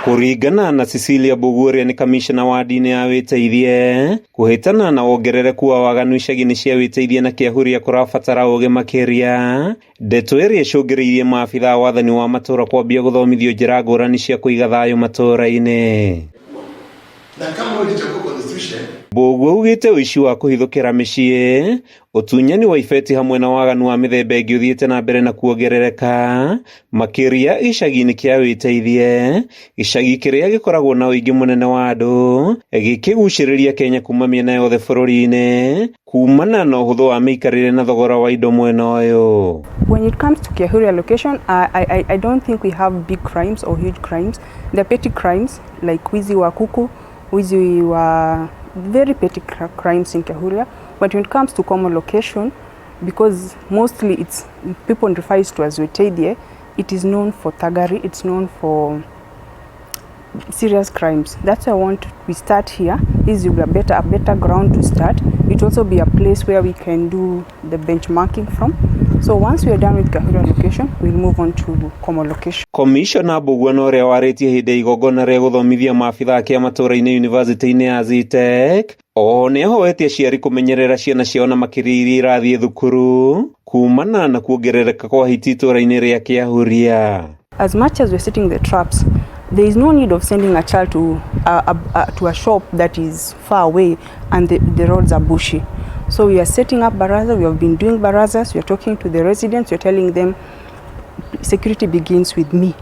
Kuringana na Cecilia Boguria ni kamishna wa dini ya Witeithie, kuhitana na wongerereku wa waganu icagi-ini cia Witeithie na Kiahuria kurabatara uge makiria. Ndeto iria icũngĩrĩirie maabithaa wathani wa matura kwambia guthomithio njira ngũrani cia kuiga thayu matũra-inĩ. Na kama ulitakuwa constitution Bogu augite uici wa kuhithukira micii, utunyani wa ibeti hamwe na waganu wa mithemba ingi uthiite na mbere na kuongerereka makiria icagi-ini kia Witeithie, icagi kiria gikoragwo na uingi munene wa andu gikiguciriria Kenya kuma miena yothe bururi-ini kumana na uhuthu wa miikarire na thogora wa indo mwena uyu. When it comes to Kiahuria location, I don't think we have big crimes or huge crimes. There are petty crimes like wizi wa kuku, wizi wa very petty crimes in Kiahuria. But when it comes to common location, because mostly it's people refer to as Witeithie, it is known for thuggery, it's known for serious crimes. That's why we start here. This will be a better ground to start. It will also be a place where we can do the benchmarking from. So once we are done with Kiahuria location, we'll move on to common location. Commissioner Bugwana uria waritie hindi igongona ria guthomithia maabithaa kia matura-ini university-ini ya CIIKO ni ahoetie aciari kumenyerera ciana ciao na makiria iria irathie thukuru kumana na kuongerereka kwa hiti itura-ini ria Kiahuria. As much as we're setting the traps, there is no need of sending a child to a shop that is far away and the roads are bushy. So we are setting up baraza, we have been doing barazas, we are talking to the residents, we are telling them security begins with me.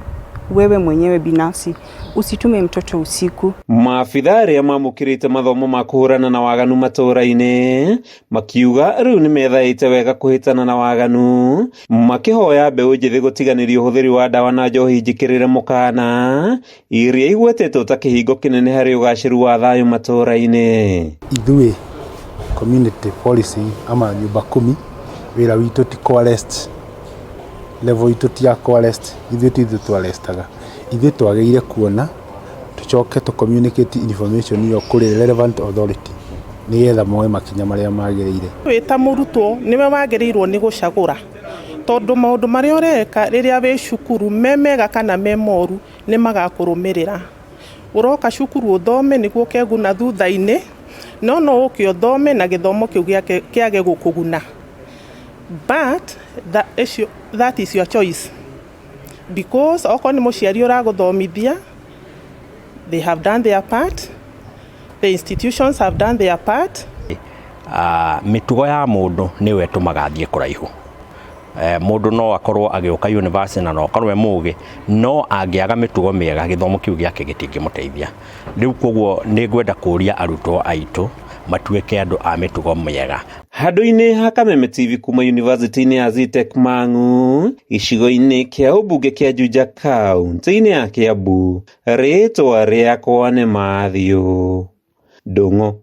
Wewe mwenyewe binafsi usitume mtoto usiku. Maabithaa aria mamukirite mathomo ma kuhurana na waganu matura-ini makiuga riu ni methaite wega kuhitana na waganu, makihoya mbeu njithi gutiganiria uhuthiri wa dawa na njohi njikirire mukana iria igwetetwo ta kihingo kinene hari ugaciru wa thayu matura-ini. Ithui community policy ama nyumba 10 wira witu ti arrest level itu ti arrest ithu twarestaga ithu twageire kuona tucoke to communicate information yo kuri relevant authority nigetha moe makinya maria magirire. Wita murutwo niwe wagirirwo ni gucagura tondu maundu maria ureka riria we cukuru memega kana memoru ni magakurumirira. Uroka cukuru uthome niguo keguna thutha-ini no ukio thome na githomo kiu kiage gukuguna. But that is your choice, because okoni muciari uraguthomithia, they have done their part, the institutions have done their part. Mitugo ya mundu niwe tumagathie kuraihu. Mundu no akorwo agioka university na no akorwo mugi no angiaga mitugo miega githomo kiu giake gitingimuteithia. Riu koguo ni ngwenda kuria arutwo aitu matuike andu a mitugo miega. Handu-ini ha Kameme TV kuma university-ini ya CIIKO Mang'u gicigo-ini kia ubunge kia JUJA kaunti-ini ya Kiambu, ritwa riakwa ni Mathio Ndung'u.